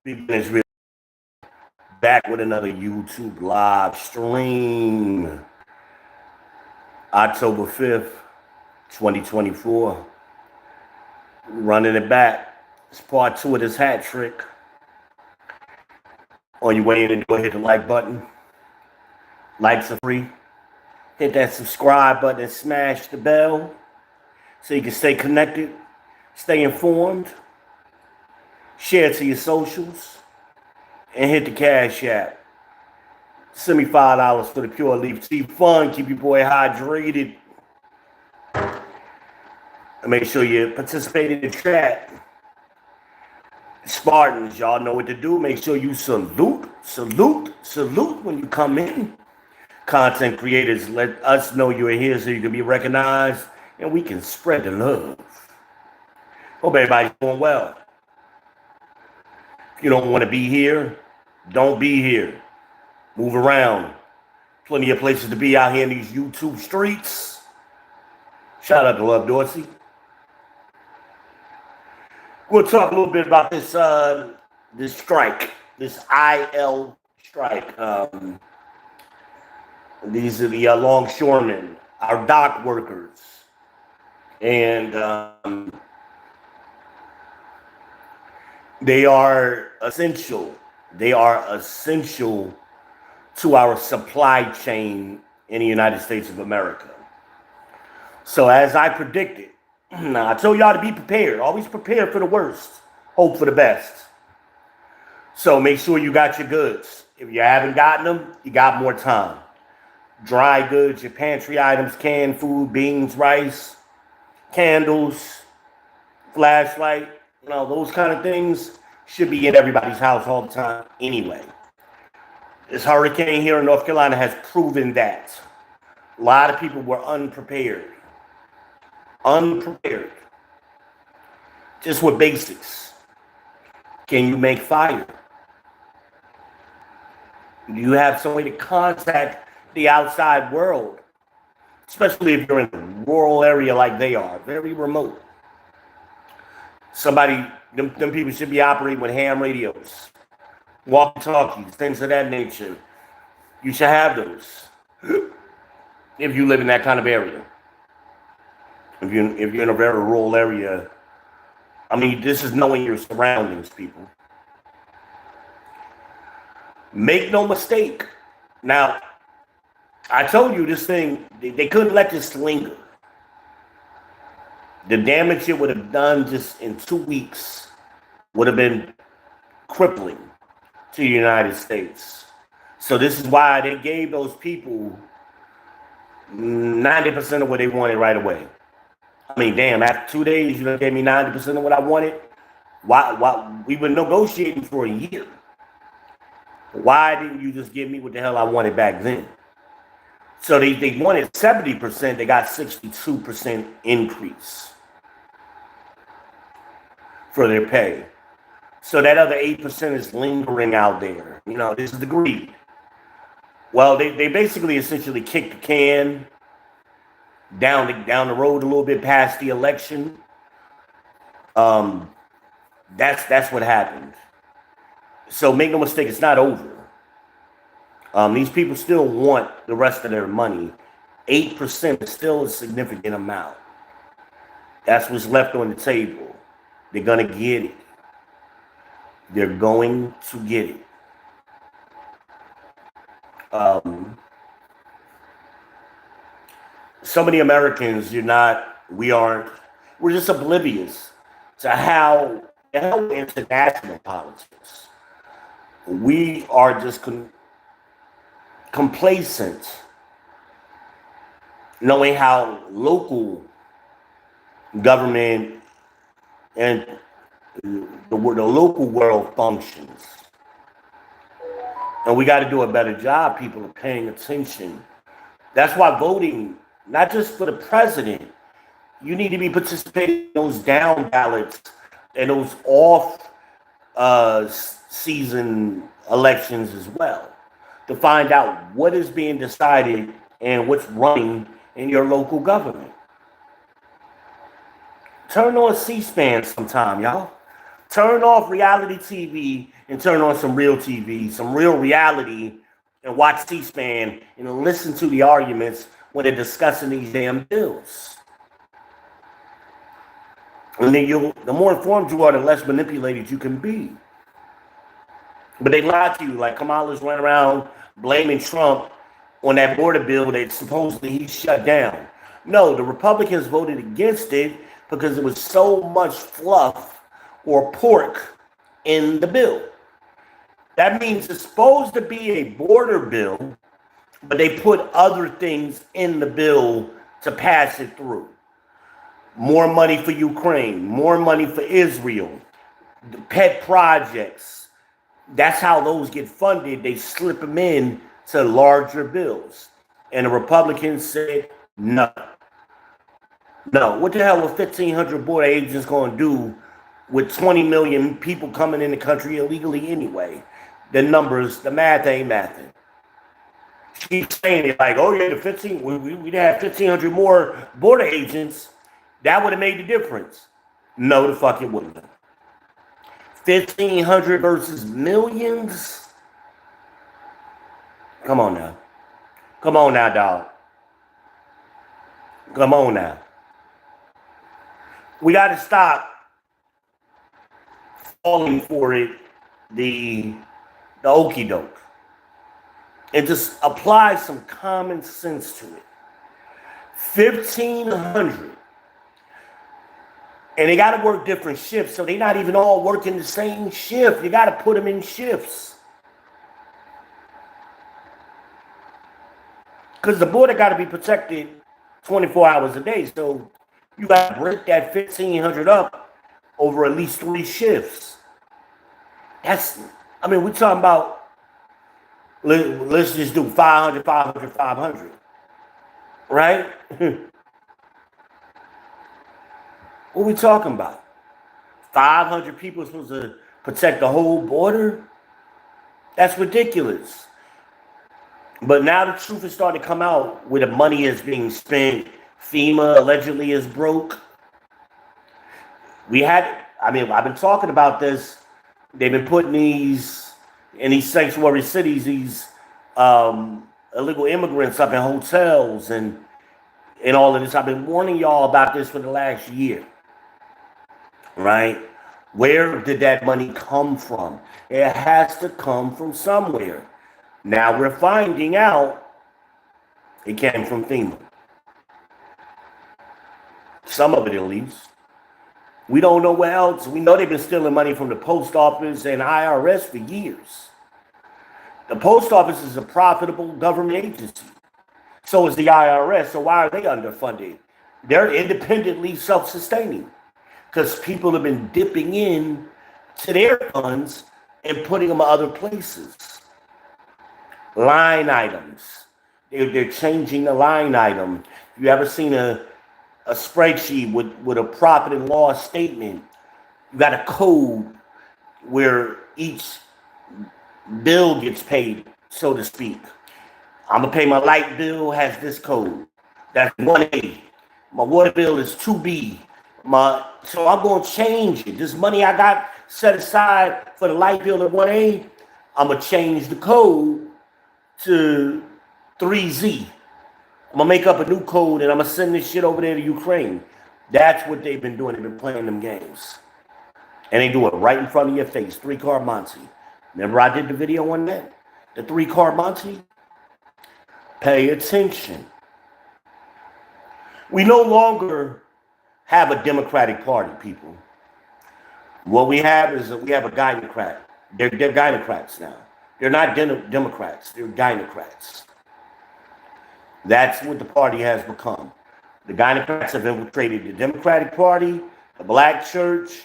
It's really back with another YouTube live stream. October 5th, 2024. Running it back. It's part 2 of this hat trick. On your way in, and go hit the like button. Likes are free. Hit that subscribe button and smash the bell so you can stay connected, stay informed. Share it to your socials. And hit the Cash App. Send me $5 for the Pure Leaf Tea Fun. Keep your boy hydrated. And make sure you participate in the chat. Spartans, y'all know what to do. Make sure you salute when you come in. Content creators, let us know you're here so you can be recognized and we can spread the love. Hope everybody's doing well. If you don't want to be here, don't be here. Move around. Plenty of places to be out here in these YouTube streets. Shout out to Love Dorsey. We'll talk a little bit about this this strike, this IL strike. These are the longshoremen, our dock workers, and they are essential. They are essential to our supply chain in the United States of America. So as I predicted, I told y'all to be prepared. Always prepare for the worst. Hope for the best. So make sure you got your goods. If you haven't gotten them, you got more time. Dry goods, your pantry items, canned food, beans, rice, candles, flashlight, those kind of things should be in everybody's house all the time anyway. This hurricane here in North Carolina has proven that. A lot of people were unprepared. Unprepared. Just with basics. Can you make fire? Do you have some way to contact the outside world? Especially if you're in a rural area like they are. Very remote. Them people should be operating with ham radios. Walkie-talkies, things of that nature. You should have those if you live in that kind of area. If you're in a very rural area, this is knowing your surroundings, people. Make no mistake. Now, I told you this thing, they couldn't let this linger. The damage it would have done just in 2 weeks would have been crippling to the United States. So this is why they gave those people 90% of what they wanted right away. Damn, after 2 days, you gave me 90% of what I wanted. Why? We've been negotiating for a year. Why didn't you just give me what the hell I wanted back then? So they wanted 70%, they got 62% increase for their pay. So that other 8% is lingering out there. This is the greed. Well, they basically essentially kicked the can down the road a little bit past the election. That's what happened. So make no mistake, it's not over. These people still want the rest of their money. 8% is still a significant amount. That's what's left on the table. They're going to get it. They're going to get it. So many Americans, we're just oblivious to how international politics. We are just complacent, knowing how local government and the local world functions. And we got to do a better job. People are paying attention. That's why voting, not just for the president, you need to be participating in those down ballots and those off season elections as well, to find out what is being decided and what's running in your local government. Turn on C-SPAN sometime, y'all. Turn off reality TV and turn on some real TV, some real reality, and watch C-SPAN and listen to the arguments when they're discussing these damn bills. And then the more informed you are, the less manipulated you can be. But they lie to you, like Kamala's running around blaming Trump on that border bill that supposedly he shut down. No, the Republicans voted against it because there was so much fluff or pork in the bill. That means it's supposed to be a border bill, but they put other things in the bill to pass it through. More money for Ukraine, more money for Israel, the pet projects. That's how those get funded. They slip them in to larger bills. And the Republicans said, no. No, what the hell are 1,500 border agents going to do with 20 million people coming in the country illegally anyway? The numbers, the math ain't mathing. She keeps saying it like, oh yeah, we'd have 1,500 more border agents. That would have made the difference. No, the fuck it wouldn't have. 1,500 versus millions? Come on now. Come on now, dog. Come on now. We got to stop falling for it, the okie doke, and just apply some common sense to it. 1,500. And they got to work different shifts, so they're not even all working the same shift. You got to put them in shifts. Because the border got to be protected 24 hours a day, so you got to break that 1,500 up over at least 3 shifts. We're talking about, let's just do 500, 500, 500. Right? What are we talking about? 500 people are supposed to protect the whole border? That's ridiculous. But now the truth is starting to come out where the money is being spent. FEMA allegedly is broke. I've been talking about this. They've been putting these, in these sanctuary cities, these illegal immigrants up in hotels and all of this. I've been warning y'all about this for the last year. Right? Where did that money come from? It has to come from somewhere. Now we're finding out it came from FEMA. Some of it at least. We don't know where else. We know they've been stealing money from the post office and IRS for years. The post office is a profitable government agency. So is the IRS. So why are they underfunded? They're independently self-sustaining because people have been dipping in to their funds and putting them other places. Line items. They're changing the line item. You ever seen a spreadsheet with a profit and loss statement? You got a code where each bill gets paid, so to speak. I'm going to pay my light bill, has this code. That's 1A. My water bill is 2B. So I'm going to change it. This money I got set aside for the light bill at 1A, I'm going to change the code to 3Z. I'm going to make up a new code and I'm going to send this shit over there to Ukraine. That's what they've been doing. They've been playing them games. And they do it right in front of your face. 3-car Monty. Remember I did the video on that? The 3-car Monty? Pay attention. We no longer have a Democratic Party, people. What we have is we have a gynocrat. They're gynocrats now. They're not Democrats. They're gynocrats. That's what the party has become. The gynocrats have infiltrated the Democratic Party, the black church,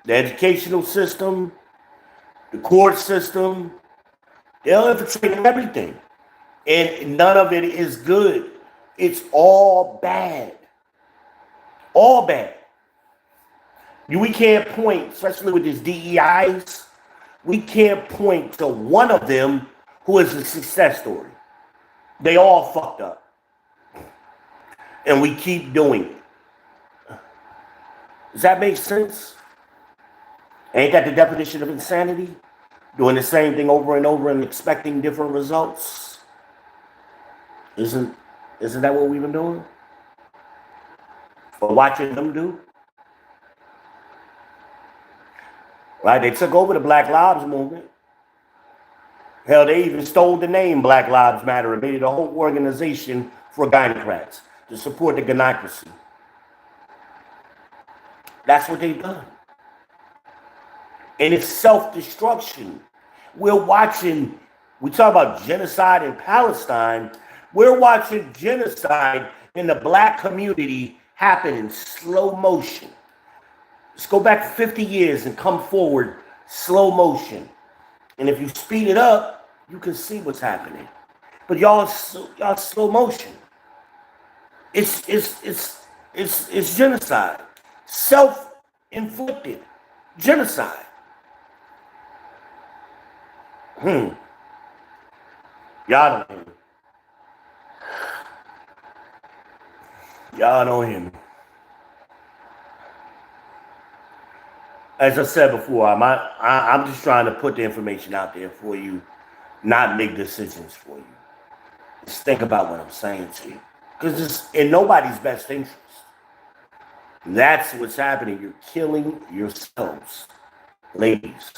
the educational system, the court system. They'll infiltrate everything. And none of it is good. It's all bad. All bad. We can't point, especially with these DEIs, we can't point to one of them who is a success story. They all fucked up. And we keep doing it. Does that make sense? Ain't that the definition of insanity? Doing the same thing over and over and expecting different results? Isn't that what we've been doing? Or watching them do? Right? They took over the Black Lives Movement. Hell, they even stole the name Black Lives Matter and made it a whole organization for gynocrats to support the gynocracy. That's what they've done. And it's self-destruction. We're watching, we talk about genocide in Palestine. We're watching genocide in the black community happen in slow motion. Let's go back 50 years and come forward slow motion. And if you speed it up, you can see what's happening. But y'all slow motion. It's genocide. Self-inflicted genocide. Y'all don't hear me. Y'all don't hear me. As I said before, I'm just trying to put the information out there for you, not make decisions for you. Just think about what I'm saying to you, because it's in nobody's best interest. That's what's happening. You're killing yourselves, ladies.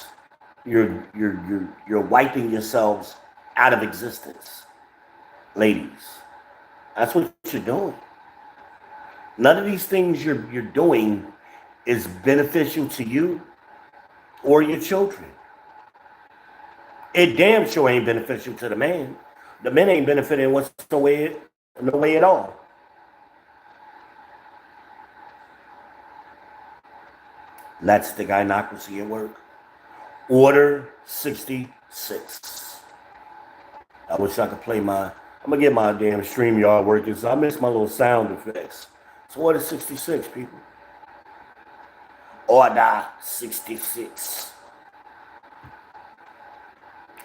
You're wiping yourselves out of existence, ladies. That's what you're doing. None of these things you're doing is beneficial to you or your children. It damn sure ain't beneficial to the man. The men ain't benefiting no way at all. That's the gynocracy at work. Order 66. I wish I could play I'm gonna get my damn StreamYard working, so I miss my little sound effects. So Order 66, people. Order 66.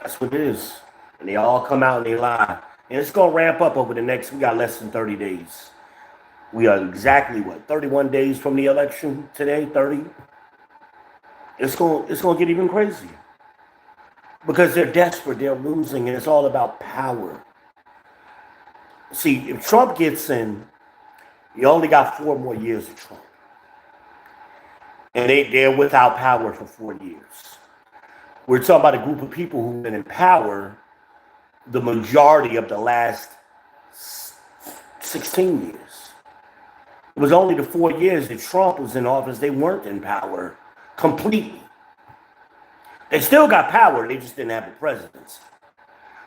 That's what it is. And they all come out and they lie. And it's going to ramp up over the we got less than 30 days. We are exactly, 31 days from the election today, 30? It's going to get even crazier. Because they're desperate, they're losing, and it's all about power. See, if Trump gets in, you only got 4 more years of Trump. And they're without power for 4 years. We're talking about a group of people who've been in power the majority of the last 16 years. It was only the 4 years that Trump was in office, they weren't in power completely. They still got power, they just didn't have the presidency.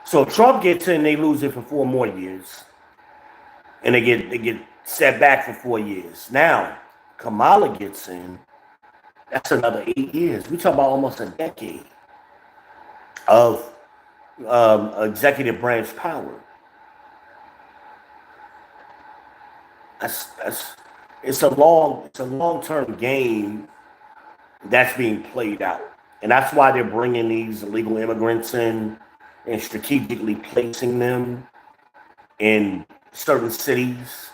So if Trump gets in, they lose it for 4 more years. And they get set back for 4 years. Now, Kamala gets in, that's another 8 years. We talk about almost a decade of executive branch power. It's a long-term game that's being played out. And that's why they're bringing these illegal immigrants in and strategically placing them in certain cities,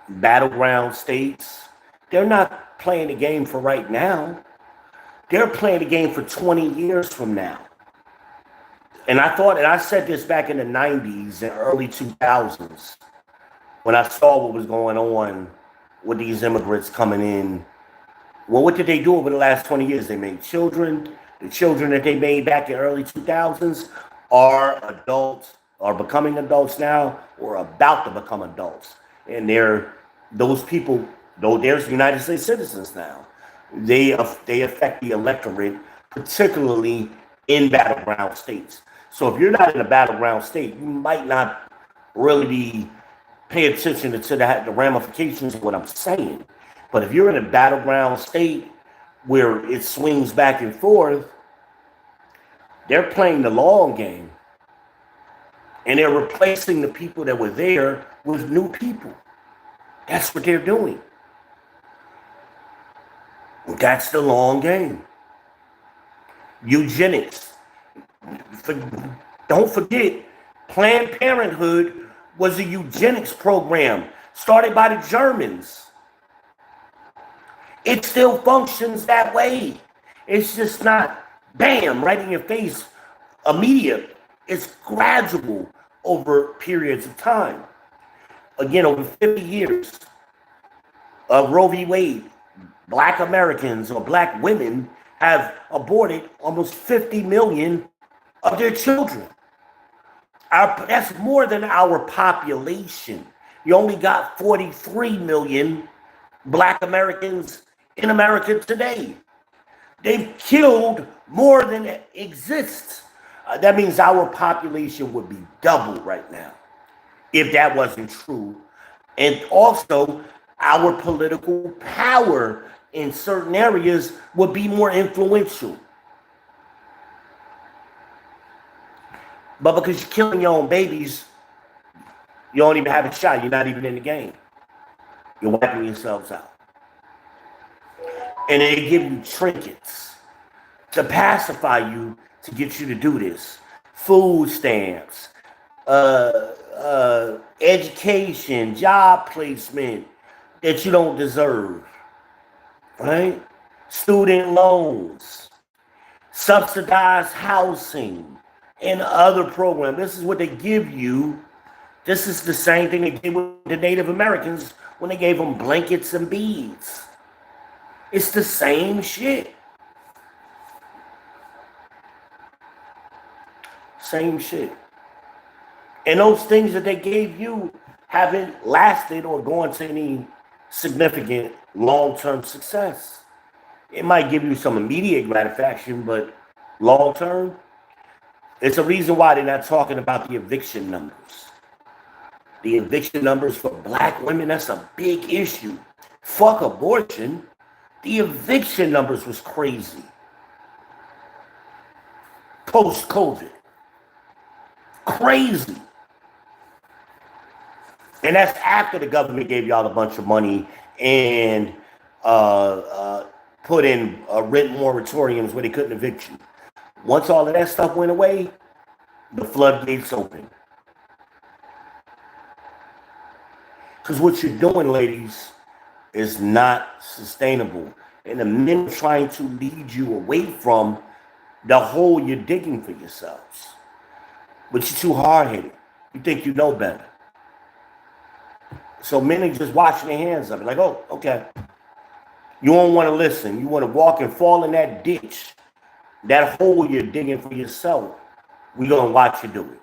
battleground states. They're not playing the game for right now. They're playing the game for 20 years from now. And I said this back in the 90s and early 2000s when I saw what was going on with these immigrants coming in. Well, what did they do over the last 20 years? They made children. The children that they made back in early 2000s are adults, are becoming adults now, or about to become adults. And those people, though they're United States citizens now, they affect the electorate, particularly in battleground states. So if you're not in a battleground state, you might not really pay attention to the ramifications of what I'm saying. But if you're in a battleground state where it swings back and forth, they're playing the long game. And they're replacing the people that were there with new people. That's what they're doing. That's the long game. Eugenics. Don't forget, Planned Parenthood was a eugenics program started by the Germans. It still functions that way. It's just not bam, right in your face, immediate. It's gradual over periods of time. Again, over 50 years of Roe v. Wade, black Americans or black women have aborted almost 50 million of their children. That's more than our population. You only got 43 million black Americans in America today. They've killed more than exists. That means our population would be double right now if that wasn't true. And also, our political power in certain areas would be more influential. But because you're killing your own babies, you don't even have a shot. You're not even in the game. You're wiping yourselves out. And they give you trinkets to pacify you to get you to do this. Food stamps, education, job placement that you don't deserve, right? Student loans, subsidized housing, and other programs. This is what they give you. This is the same thing they did with the Native Americans when they gave them blankets and beads. It's the same shit. Same shit. And those things that they gave you haven't lasted or gone to any significant long-term success. It might give you some immediate gratification, but long-term, it's a reason why they're not talking about the eviction numbers. The eviction numbers for black women, that's a big issue. Fuck abortion. The eviction numbers was crazy. Post-COVID. Crazy. And that's after the government gave y'all a bunch of money and put in rent moratoriums where they couldn't evict you. Once all of that stuff went away, the floodgates opened. Because what you're doing, ladies, is not sustainable. And the men are trying to lead you away from the hole you're digging for yourselves. But you're too hard-headed. You think you know better. So men are just washing their hands of it. Like, oh, okay. You don't want to listen. You want to walk and fall in that ditch. That hole you're digging for yourself. We're going to watch you do it.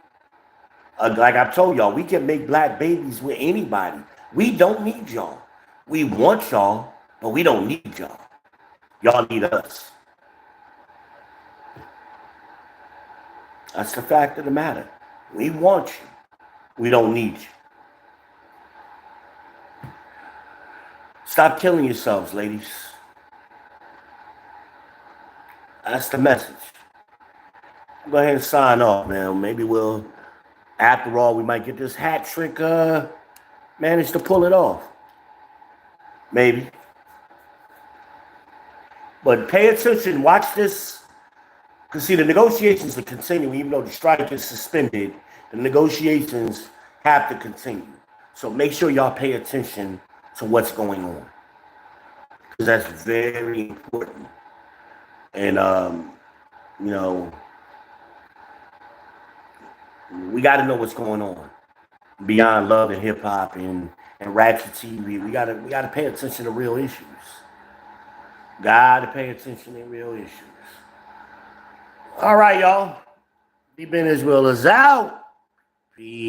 Like I told y'all, we can make black babies with anybody. We don't need y'all. We want y'all, but we don't need y'all. Y'all need us. That's the fact of the matter. We want you. We don't need you. Stop killing yourselves, ladies. That's the message. Go ahead and sign off, man. Maybe we'll, after all, we might get this hat trick, manage to pull it off. Maybe. But pay attention. Watch this. Because, see, the negotiations are continuing. Even though the strike is suspended, the negotiations have to continue. So make sure y'all pay attention to what's going on. Because that's very important. And, you know, we got to know what's going on. Beyond love and hip-hop and ratchet TV, we gotta pay attention to real issues. Gotta pay attention to real issues. All right, y'all. B Ben Israel is out. Peace.